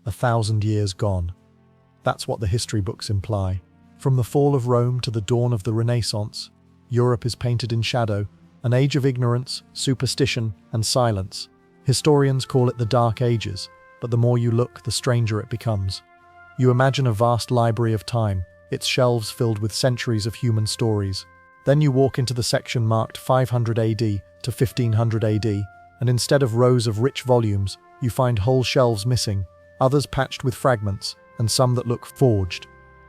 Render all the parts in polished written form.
1,000 years gone. That's what the history books imply. From the fall of Rome to the dawn of the Renaissance, Europe is painted in shadow, an age of ignorance, superstition, and silence. Historians call it the Dark Ages, but the more you look, the stranger it becomes. You imagine a vast library of time, its shelves filled with centuries of human stories. Then you walk into the section marked 500 AD to 1500 AD, and instead of rows of rich volumes, you find whole shelves missing, others patched with fragments, and some that look forged.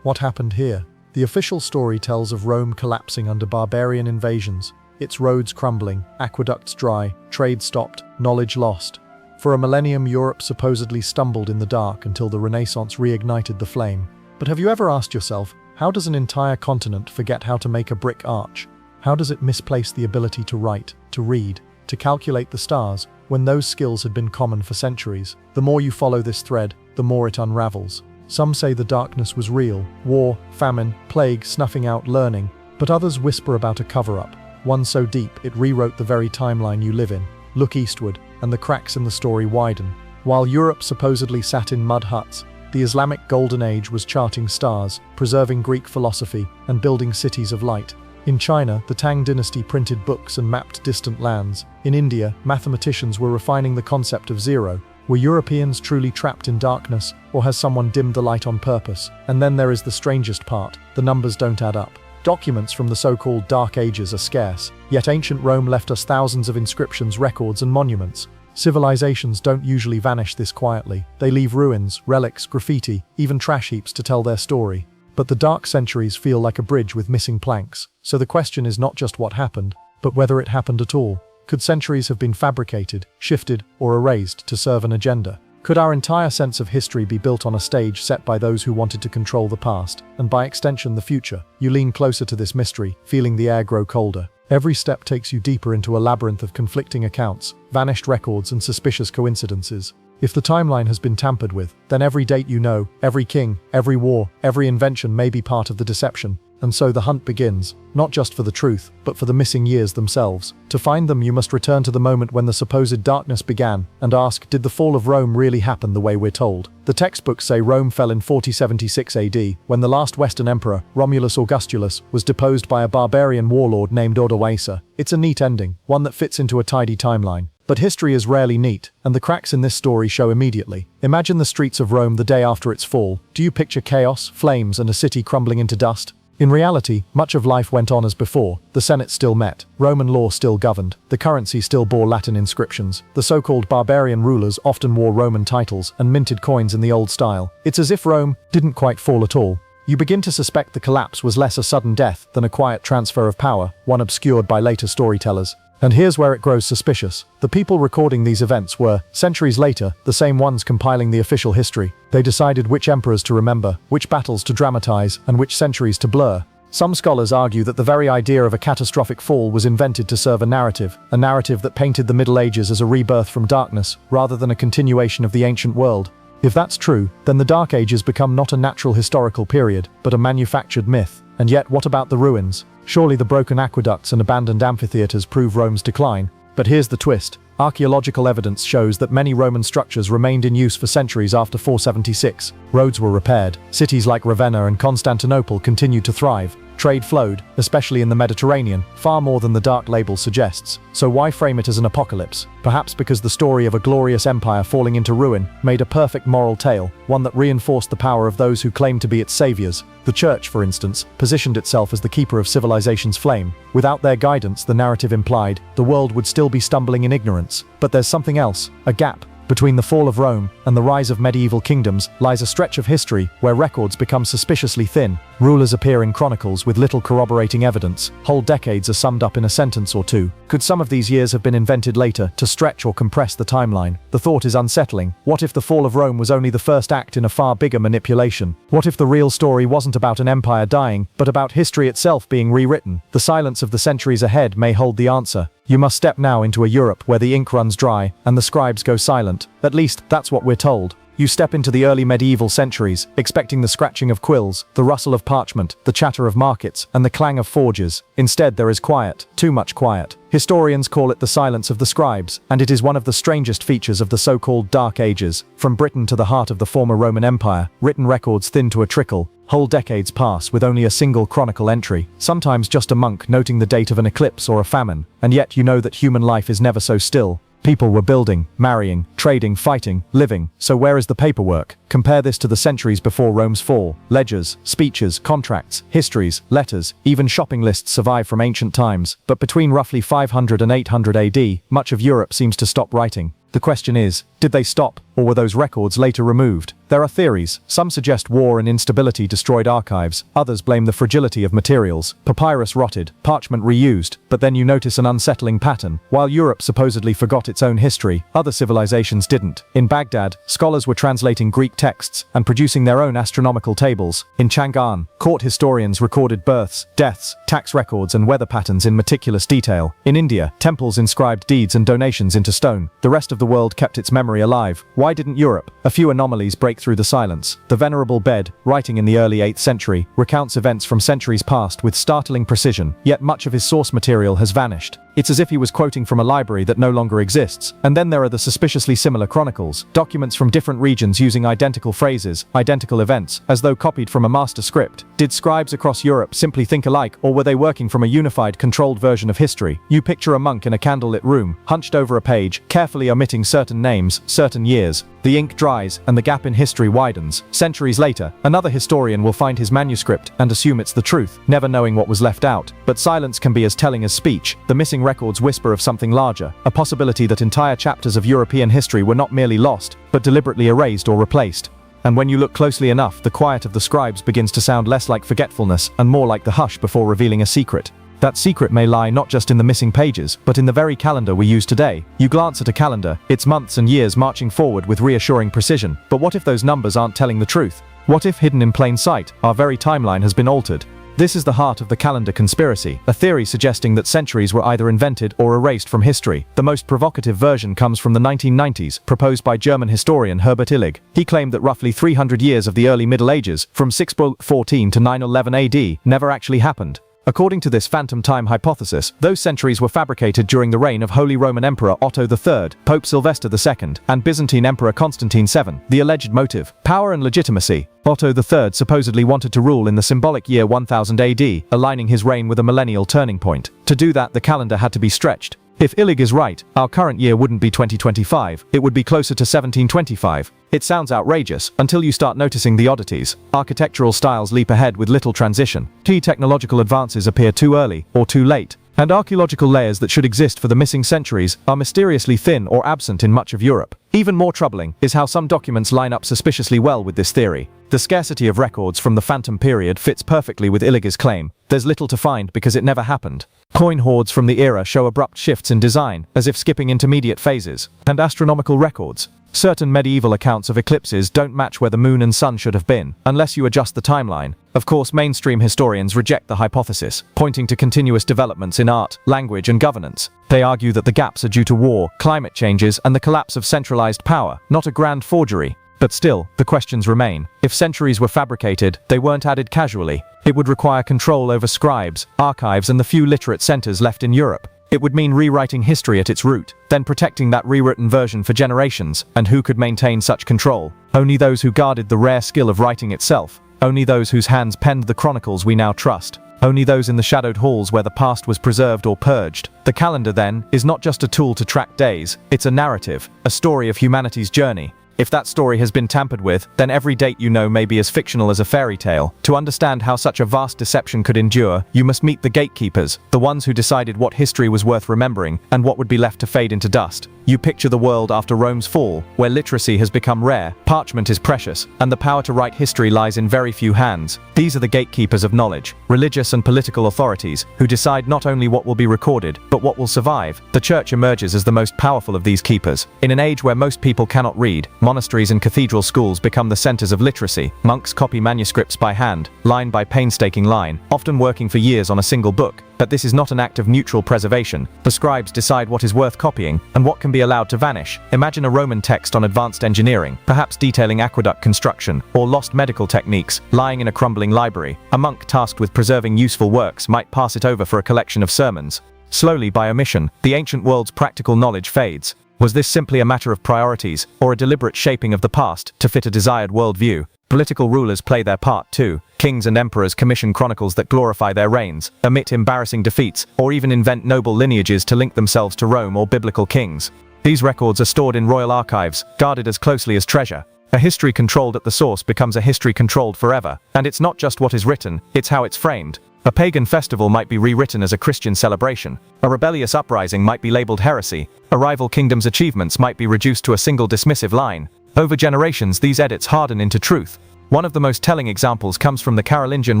What happened here? The official story tells of Rome collapsing under barbarian invasions, its roads crumbling, aqueducts dry, trade stopped, knowledge lost. For a millennium, Europe supposedly stumbled in the dark until the Renaissance reignited the flame. But have you ever asked yourself, how does an entire continent forget how to make a brick arch? How does it misplace the ability to write, to read, to calculate the stars, when those skills had been common for centuries? The more you follow this thread, the more it unravels. Some say the darkness was real, war, famine, plague snuffing out learning, but others whisper about a cover-up, one so deep it rewrote the very timeline you live in. Look eastward, and the cracks in the story widen. While Europe supposedly sat in mud huts, the Islamic Golden Age was charting stars, preserving Greek philosophy, and building cities of light. In China, the Tang dynasty printed books and mapped distant lands. In India, mathematicians were refining the concept of zero. Were Europeans truly trapped in darkness, or has someone dimmed the light on purpose? And then there is the strangest part: the numbers don't add up. Documents from the so-called Dark Ages are scarce, yet ancient Rome left us thousands of inscriptions, records, and monuments. Civilizations don't usually vanish this quietly. They leave ruins, relics, graffiti, even trash heaps to tell their story. But the dark centuries feel like a bridge with missing planks. So the question is not just what happened, but whether it happened at all. Could centuries have been fabricated, shifted, or erased to serve an agenda? Could our entire sense of history be built on a stage set by those who wanted to control the past, and by extension the future? You lean closer to this mystery, feeling the air grow colder. Every step takes you deeper into a labyrinth of conflicting accounts, vanished records, and suspicious coincidences. If the timeline has been tampered with, then every date you know, every king, every war, every invention may be part of the deception. And so the hunt begins, not just for the truth, but for the missing years themselves. To find them, you must return to the moment when the supposed darkness began, and ask, did the fall of Rome really happen the way we're told? The textbooks say Rome fell in 4076 AD, when the last Western emperor, Romulus Augustulus, was deposed by a barbarian warlord named Odoacer. It's a neat ending, one that fits into a tidy timeline. But history is rarely neat, and the cracks in this story show immediately. Imagine the streets of Rome the day after its fall. Do you picture chaos, flames, and a city crumbling into dust? In reality, much of life went on as before. The Senate still met, Roman law still governed, the currency still bore Latin inscriptions, the so-called barbarian rulers often wore Roman titles and minted coins in the old style. It's as if Rome didn't quite fall at all. You begin to suspect the collapse was less a sudden death than a quiet transfer of power, one obscured by later storytellers. And here's where it grows suspicious. The people recording these events were, centuries later, the same ones compiling the official history. They decided which emperors to remember, which battles to dramatize, and which centuries to blur. Some scholars argue that the very idea of a catastrophic fall was invented to serve a narrative that painted the Middle Ages as a rebirth from darkness, rather than a continuation of the ancient world. If that's true, then the Dark Ages become not a natural historical period, but a manufactured myth. And yet, what about the ruins? Surely the broken aqueducts and abandoned amphitheaters prove Rome's decline. But here's the twist. Archaeological evidence shows that many Roman structures remained in use for centuries after 476. Roads were repaired. Cities like Ravenna and Constantinople continued to thrive. Trade flowed, especially in the Mediterranean, far more than the dark label suggests. So why frame it as an apocalypse? Perhaps because the story of a glorious empire falling into ruin made a perfect moral tale, one that reinforced the power of those who claimed to be its saviors. The church, for instance, positioned itself as the keeper of civilization's flame. Without their guidance, the narrative implied, the world would still be stumbling in ignorance. But there's something else, a gap. Between the fall of Rome and the rise of medieval kingdoms lies a stretch of history where records become suspiciously thin. Rulers appear in chronicles with little corroborating evidence. Whole decades are summed up in a sentence or two. Could some of these years have been invented later to stretch or compress the timeline? The thought is unsettling. What if the fall of Rome was only the first act in a far bigger manipulation? What if the real story wasn't about an empire dying, but about history itself being rewritten? The silence of the centuries ahead may hold the answer. You must step now into a Europe where the ink runs dry and the scribes go silent. At least, that's what we're told. You step into the early medieval centuries, expecting the scratching of quills, the rustle of parchment, the chatter of markets, and the clang of forges. Instead, there is quiet, too much quiet. Historians call it the silence of the scribes, and it is one of the strangest features of the so-called Dark Ages. From Britain to the heart of the former Roman Empire, written records thin to a trickle. Whole decades pass with only a single chronicle entry, sometimes just a monk noting the date of an eclipse or a famine, and yet you know that human life is never so still. People were building, marrying, trading, fighting, living, so where is the paperwork? Compare this to the centuries before Rome's fall. Ledgers, speeches, contracts, histories, letters, even shopping lists survive from ancient times, but between roughly 500 and 800 AD, much of Europe seems to stop writing. The question is, did they stop, or were those records later removed? There are theories. Some suggest war and instability destroyed archives. Others blame the fragility of materials. Papyrus rotted, parchment reused, but then you notice an unsettling pattern. While Europe supposedly forgot its own history, other civilizations didn't. In Baghdad, scholars were translating Greek texts and producing their own astronomical tables. In Chang'an, court historians recorded births, deaths, tax records, and weather patterns in meticulous detail. In India, temples inscribed deeds and donations into stone. The rest of the world kept its memory alive. Why didn't Europe? A few anomalies break through the silence. The Venerable Bede, writing in the early 8th century, recounts events from centuries past with startling precision, yet much of his source material has vanished. It's as if he was quoting from a library that no longer exists. And then there are the suspiciously similar chronicles, documents from different regions using identical phrases, identical events, as though copied from a master script. Did scribes across Europe simply think alike, or were they working from a unified, controlled version of history? You picture a monk in a candlelit room, hunched over a page, carefully omitting certain names, certain years. The ink dries, and the gap in history widens. Centuries later, another historian will find his manuscript and assume it's the truth, never knowing what was left out. But silence can be as telling as speech. The missing records whisper of something larger, a possibility that entire chapters of European history were not merely lost, but deliberately erased or replaced. And when you look closely enough, the quiet of the scribes begins to sound less like forgetfulness and more like the hush before revealing a secret. That secret may lie not just in the missing pages, but in the very calendar we use today. You glance at a calendar, its months and years marching forward with reassuring precision. But what if those numbers aren't telling the truth? What if, hidden in plain sight, our very timeline has been altered? This is the heart of the calendar conspiracy, a theory suggesting that centuries were either invented or erased from history. The most provocative version comes from the 1990s, proposed by German historian Herbert Illig. He claimed that roughly 300 years of the early Middle Ages, from 614 to 911 AD, never actually happened. According to this phantom time hypothesis, those centuries were fabricated during the reign of Holy Roman Emperor Otto III, Pope Sylvester II, and Byzantine Emperor Constantine VII. The alleged motive: power and legitimacy. Otto III supposedly wanted to rule in the symbolic year 1000 AD, aligning his reign with a millennial turning point. To do that, the calendar had to be stretched. If Illig is right, our current year wouldn't be 2025, it would be closer to 1725. It sounds outrageous, until you start noticing the oddities. Architectural styles leap ahead with little transition. Key technological advances appear too early, or too late. And archaeological layers that should exist for the missing centuries are mysteriously thin or absent in much of Europe. Even more troubling is how some documents line up suspiciously well with this theory. The scarcity of records from the Phantom period fits perfectly with Illig's claim. There's little to find because it never happened. Coin hoards from the era show abrupt shifts in design, as if skipping intermediate phases. And astronomical records. Certain medieval accounts of eclipses don't match where the moon and sun should have been, unless you adjust the timeline. Of course, mainstream historians reject the hypothesis, pointing to continuous developments in art, language, and governance. They argue that the gaps are due to war, climate changes, and the collapse of centralized power, not a grand forgery. But still, the questions remain. If centuries were fabricated, they weren't added casually. It would require control over scribes, archives, and the few literate centers left in Europe. It would mean rewriting history at its root, then protecting that rewritten version for generations. And who could maintain such control? Only those who guarded the rare skill of writing itself. Only those whose hands penned the chronicles we now trust. Only those in the shadowed halls where the past was preserved or purged. The calendar, then, is not just a tool to track days, it's a narrative, a story of humanity's journey. If that story has been tampered with, then every date you know may be as fictional as a fairy tale. To understand how such a vast deception could endure, you must meet the gatekeepers, the ones who decided what history was worth remembering, and what would be left to fade into dust. You picture the world after Rome's fall, where literacy has become rare, parchment is precious, and the power to write history lies in very few hands. These are the gatekeepers of knowledge, religious and political authorities, who decide not only what will be recorded, but what will survive. The church emerges as the most powerful of these keepers. In an age where most people cannot read, monasteries and cathedral schools become the centers of literacy. Monks copy manuscripts by hand, line by painstaking line, often working for years on a single book. But this is not an act of neutral preservation. The scribes decide what is worth copying, and what can be allowed to vanish. Imagine a Roman text on advanced engineering, perhaps detailing aqueduct construction, or lost medical techniques, lying in a crumbling library. A monk tasked with preserving useful works might pass it over for a collection of sermons. Slowly, by omission, the ancient world's practical knowledge fades. Was this simply a matter of priorities, or a deliberate shaping of the past to fit a desired worldview? Political rulers play their part too. Kings and emperors commission chronicles that glorify their reigns, omit embarrassing defeats, or even invent noble lineages to link themselves to Rome or biblical kings. These records are stored in royal archives, guarded as closely as treasure. A history controlled at the source becomes a history controlled forever. And it's not just what is written, it's how it's framed. A pagan festival might be rewritten as a Christian celebration. A rebellious uprising might be labeled heresy. A rival kingdom's achievements might be reduced to a single dismissive line. Over generations, these edits harden into truth. One of the most telling examples comes from the Carolingian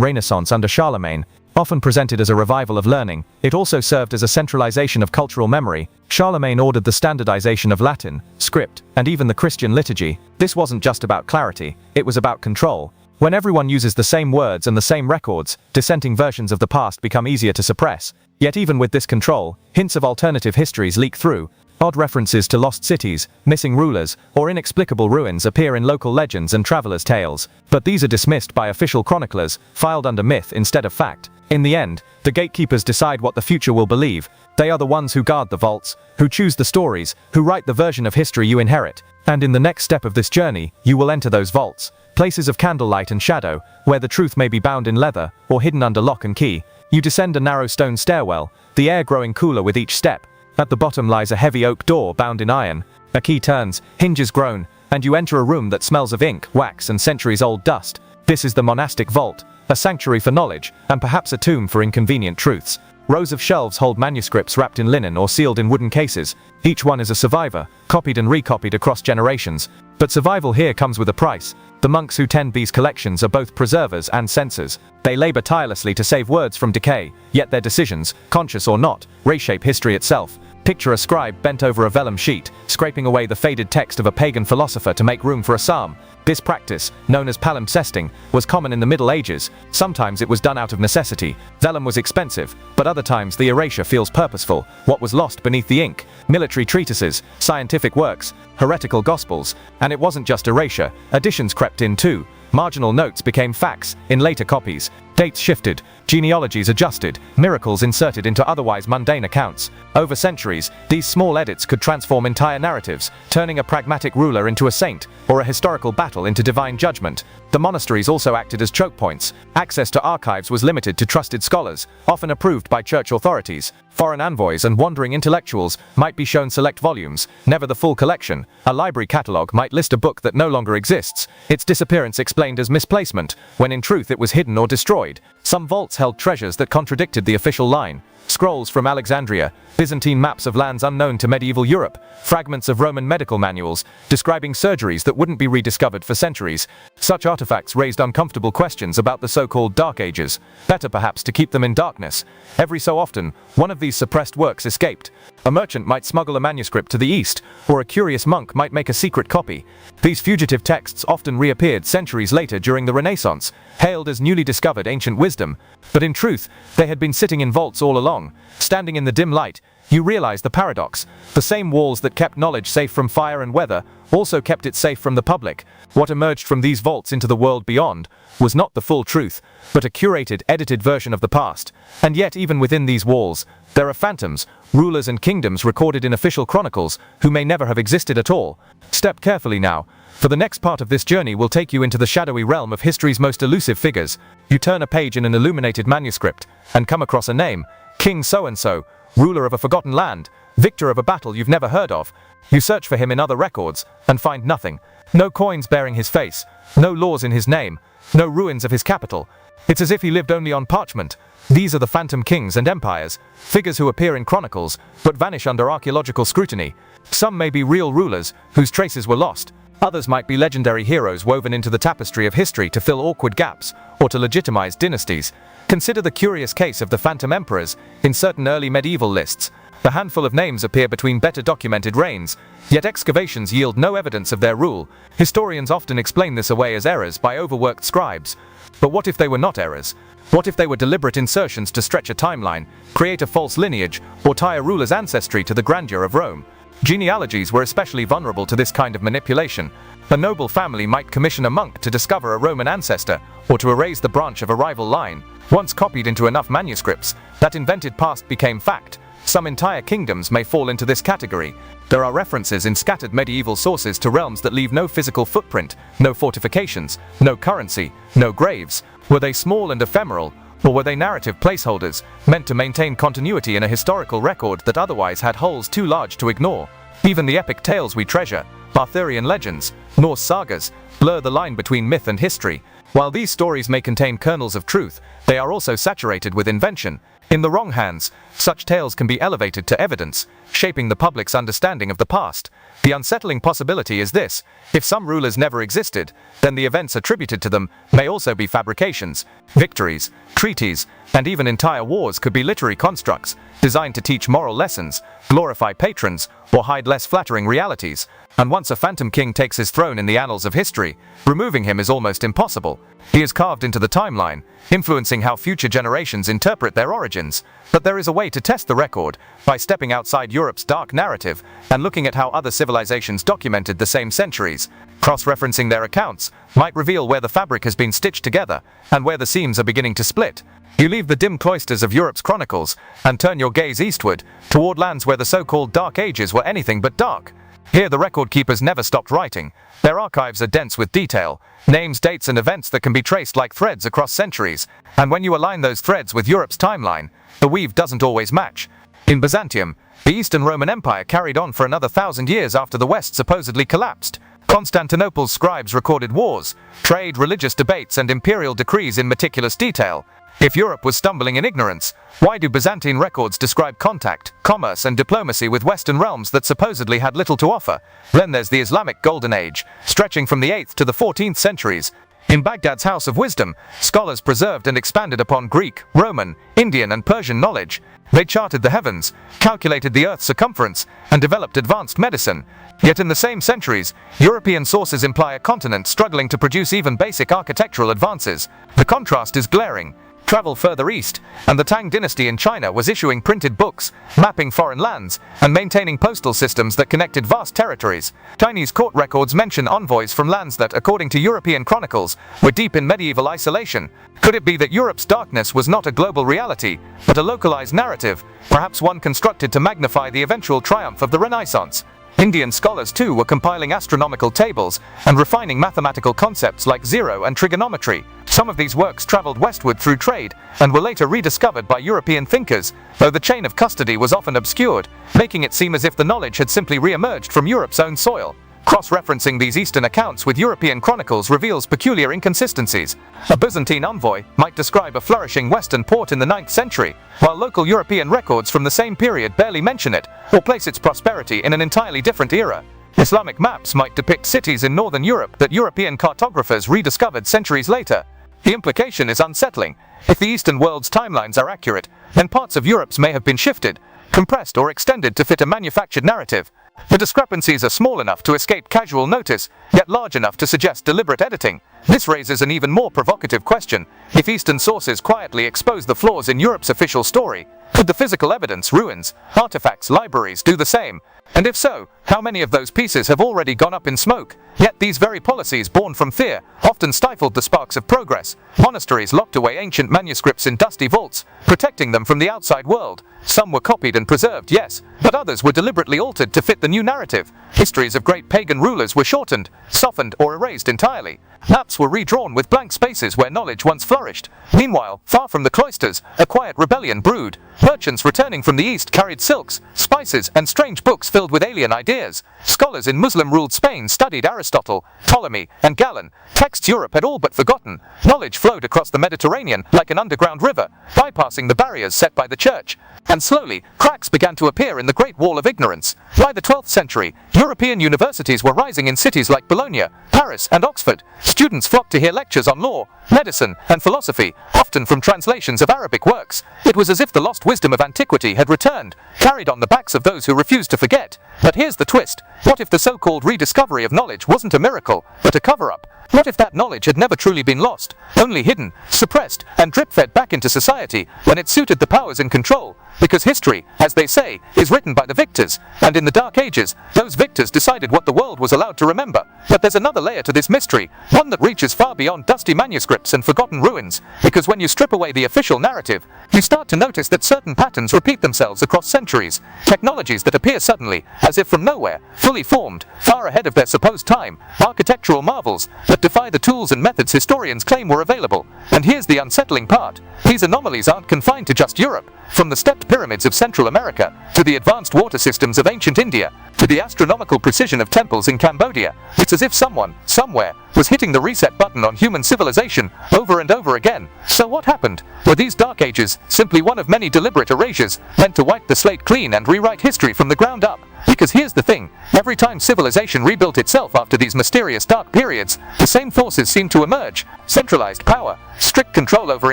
Renaissance under Charlemagne. Often presented as a revival of learning, it also served as a centralization of cultural memory. Charlemagne ordered the standardization of Latin, script, and even the Christian liturgy. This wasn't just about clarity, it was about control. When everyone uses the same words and the same records, dissenting versions of the past become easier to suppress. Yet even with this control, hints of alternative histories leak through. Odd references to lost cities, missing rulers, or inexplicable ruins appear in local legends and travelers' tales. But these are dismissed by official chroniclers, filed under myth instead of fact. In the end, the gatekeepers decide what the future will believe. They are the ones who guard the vaults, who choose the stories, who write the version of history you inherit. And in the next step of this journey, you will enter those vaults. Places of candlelight and shadow, where the truth may be bound in leather, or hidden under lock and key. You descend a narrow stone stairwell, the air growing cooler with each step. At the bottom lies a heavy oak door bound in iron. A key turns, hinges groan, and you enter a room that smells of ink, wax, and centuries-old dust. This is the monastic vault, a sanctuary for knowledge, and perhaps a tomb for inconvenient truths. Rows of shelves hold manuscripts wrapped in linen or sealed in wooden cases. Each one is a survivor, copied and recopied across generations. But survival here comes with a price. The monks who tend these collections are both preservers and censors. They labor tirelessly to save words from decay, yet their decisions, conscious or not, reshape history itself. Picture a scribe bent over a vellum sheet, scraping away the faded text of a pagan philosopher to make room for a psalm. This practice, known as palimpsesting, was common in the Middle Ages. Sometimes it was done out of necessity. Vellum was expensive, but other times the erasure feels purposeful. What was lost beneath the ink? Military treatises, scientific works, heretical gospels. And it wasn't just erasure, additions crept in too. Marginal notes became facts in later copies. Dates shifted, genealogies adjusted, miracles inserted into otherwise mundane accounts. Over centuries, these small edits could transform entire narratives, turning a pragmatic ruler into a saint, or a historical battle into divine judgment. The monasteries also acted as choke points. Access to archives was limited to trusted scholars, often approved by church authorities. Foreign envoys and wandering intellectuals might be shown select volumes, never the full collection. A library catalogue might list a book that no longer exists, its disappearance explained as misplacement, when in truth it was hidden or destroyed. Some vaults held treasures that contradicted the official line. Scrolls from Alexandria, Byzantine maps of lands unknown to medieval Europe, fragments of Roman medical manuals, describing surgeries that wouldn't be rediscovered for centuries. Such artifacts raised uncomfortable questions about the so-called Dark Ages. Better perhaps to keep them in darkness. Every so often, one of these suppressed works escaped. A merchant might smuggle a manuscript to the east, or a curious monk might make a secret copy. These fugitive texts often reappeared centuries later during the Renaissance, hailed as newly discovered ancient wisdom. But in truth, they had been sitting in vaults all along. Standing in the dim light, you realize the paradox. The same walls that kept knowledge safe from fire and weather also kept it safe from the public. What emerged from these vaults into the world beyond was not the full truth, but a curated, edited version of the past. And yet, even within these walls, there are phantoms, rulers and kingdoms recorded in official chronicles, who may never have existed at all. Step carefully now, for the next part of this journey will take you into the shadowy realm of history's most elusive figures. You turn a page in an illuminated manuscript, and come across a name, King so-and-so, ruler of a forgotten land, victor of a battle you've never heard of. You search for him in other records, and find nothing. No coins bearing his face, no laws in his name, no ruins of his capital. It's as if he lived only on parchment. These are the phantom kings and empires, figures who appear in chronicles, but vanish under archaeological scrutiny. Some may be real rulers, whose traces were lost. Others might be legendary heroes woven into the tapestry of history to fill awkward gaps, or to legitimize dynasties. Consider the curious case of the phantom emperors in certain early medieval lists. A handful of names appear between better documented reigns, yet excavations yield no evidence of their rule. Historians often explain this away as errors by overworked scribes. But what if they were not errors? What if they were deliberate insertions to stretch a timeline, create a false lineage, or tie a ruler's ancestry to the grandeur of Rome? Genealogies were especially vulnerable to this kind of manipulation. A noble family might commission a monk to discover a Roman ancestor, or to erase the branch of a rival line. Once copied into enough manuscripts, that invented past became fact. Some entire kingdoms may fall into this category. There are references in scattered medieval sources to realms that leave no physical footprint, no fortifications, no currency, no graves. Were they small and ephemeral, or were they narrative placeholders, meant to maintain continuity in a historical record that otherwise had holes too large to ignore? Even the epic tales we treasure, Arthurian legends, Norse sagas, blur the line between myth and history. While these stories may contain kernels of truth, they are also saturated with invention. In the wrong hands, such tales can be elevated to evidence, shaping the public's understanding of the past. The unsettling possibility is this: if some rulers never existed, then the events attributed to them may also be fabrications. Victories, treaties, and even entire wars could be literary constructs, designed to teach moral lessons, glorify patrons, or hide less flattering realities. And once a phantom king takes his throne in the annals of history, removing him is almost impossible. He is carved into the timeline, influencing how future generations interpret their origins. But there is a way to test the record, by stepping outside Europe's dark narrative and looking at how other civilizations documented the same centuries. Cross-referencing their accounts might reveal where the fabric has been stitched together and where the seams are beginning to split. You leave the dim cloisters of Europe's chronicles and turn your gaze eastward, toward lands where the so-called Dark Ages were anything but dark. Here the record keepers never stopped writing. Their archives are dense with detail, names, dates, and events that can be traced like threads across centuries. And when you align those threads with Europe's timeline, the weave doesn't always match. In Byzantium, the Eastern Roman Empire carried on for another 1,000 years after the West supposedly collapsed. Constantinople's scribes recorded wars, trade, religious debates, and imperial decrees in meticulous detail. If Europe was stumbling in ignorance, why do Byzantine records describe contact, commerce, and diplomacy with Western realms that supposedly had little to offer? Then there's the Islamic Golden Age, stretching from the 8th to the 14th centuries. In Baghdad's House of Wisdom, scholars preserved and expanded upon Greek, Roman, Indian, and Persian knowledge. They charted the heavens, calculated the Earth's circumference, and developed advanced medicine. Yet in the same centuries, European sources imply a continent struggling to produce even basic architectural advances. The contrast is glaring. Travel further east, and the Tang dynasty in China was issuing printed books, mapping foreign lands, and maintaining postal systems that connected vast territories. Chinese court records mention envoys from lands that, according to European chronicles, were deep in medieval isolation. Could it be that Europe's darkness was not a global reality, but a localized narrative, perhaps one constructed to magnify the eventual triumph of the Renaissance? Indian scholars too were compiling astronomical tables and refining mathematical concepts like zero and trigonometry. Some of these works traveled westward through trade and were later rediscovered by European thinkers, though the chain of custody was often obscured, making it seem as if the knowledge had simply re-emerged from Europe's own soil. Cross-referencing these Eastern accounts with European chronicles reveals peculiar inconsistencies. A Byzantine envoy might describe a flourishing Western port in the 9th century, while local European records from the same period barely mention it, or place its prosperity in an entirely different era. Islamic maps might depict cities in northern Europe that European cartographers rediscovered centuries later. The implication is unsettling. If the Eastern world's timelines are accurate, then parts of Europe's may have been shifted, compressed, or extended to fit a manufactured narrative. The discrepancies are small enough to escape casual notice, yet large enough to suggest deliberate editing. This raises an even more provocative question. If Eastern sources quietly expose the flaws in Europe's official story, could the physical evidence, ruins, artifacts, libraries do the same? And if so, how many of those pieces have already gone up in smoke? Yet these very policies, born from fear, often stifled the sparks of progress. Monasteries locked away ancient manuscripts in dusty vaults, protecting them from the outside world. Some were copied and preserved, yes, but others were deliberately altered to fit the new narrative. Histories of great pagan rulers were shortened, softened, or erased entirely. Maps were redrawn with blank spaces where knowledge once flourished. Meanwhile, far from the cloisters, a quiet rebellion brewed. Merchants returning from the east carried silks, spices, and strange books filled with alien ideas. Scholars in Muslim-ruled Spain studied Aristotle, Ptolemy, and Galen. Texts Europe had all but forgotten. Knowledge flowed across the Mediterranean like an underground river, bypassing the barriers set by the church. And slowly, cracks began to appear in the Great Wall of Ignorance. By the 12th century, European universities were rising in cities like Bologna, Paris, and Oxford. Students flocked to hear lectures on law, medicine, and philosophy, often from translations of Arabic works. It was as if the lost wisdom of antiquity had returned, carried on the backs of those who refused to forget. But here's the twist. What if the so-called rediscovery of knowledge wasn't a miracle, but a cover-up? What if that knowledge had never truly been lost, only hidden, suppressed, and drip-fed back into society when it suited the powers in control? because history, as they say, is written by the victors, and in the Dark Ages, those victors decided what the world was allowed to remember. But there's another layer to this mystery, one that reaches far beyond dusty manuscripts and forgotten ruins, because when you strip away the official narrative, you start to notice that certain patterns repeat themselves across centuries, technologies that appear suddenly, as if from nowhere, fully formed, far ahead of their supposed time, architectural marvels that defy the tools and methods historians claim were available. And here's the unsettling part. These anomalies aren't confined to just Europe. From the stepped pyramids of Central America, to the advanced water systems of ancient India, to the astronomical precision of temples in Cambodia, it's as if someone, somewhere, was hitting the reset button on human civilization over and over again. So what happened? Were these Dark Ages simply one of many deliberate erasures, meant to wipe the slate clean and rewrite history from the ground up? Because here's the thing, every time civilization rebuilt itself after these mysterious dark periods, the same forces seemed to emerge: centralized power, strict control over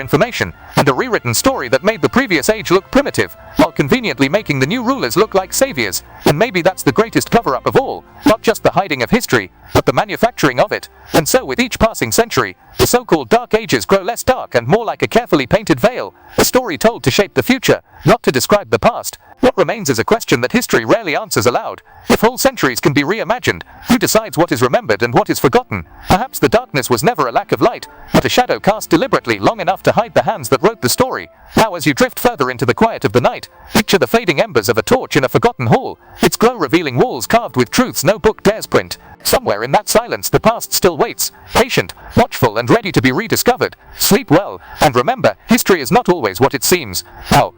information, and a rewritten story that made the previous age look primitive, while conveniently making the new rulers look like saviors. And maybe that's the greatest cover-up of all, not just the hiding of history, but the manufacturing of it. And so with each passing century, the so-called Dark Ages grow less dark and more like a carefully painted veil, a story told to shape the future, not to describe the past. What remains is a question that history rarely answers aloud. If whole centuries can be reimagined, who decides what is remembered and what is forgotten? Perhaps the darkness was never a lack of light, but a shadow cast deliberately long enough to hide the hands that wrote the story. Now as you drift further into the quiet of the night, picture the fading embers of a torch in a forgotten hall, its glow revealing walls carved with truths no book dares print. Somewhere in that silence the past still waits, patient, watchful and ready to be rediscovered. Sleep well, and remember, history is not always what it seems. Now,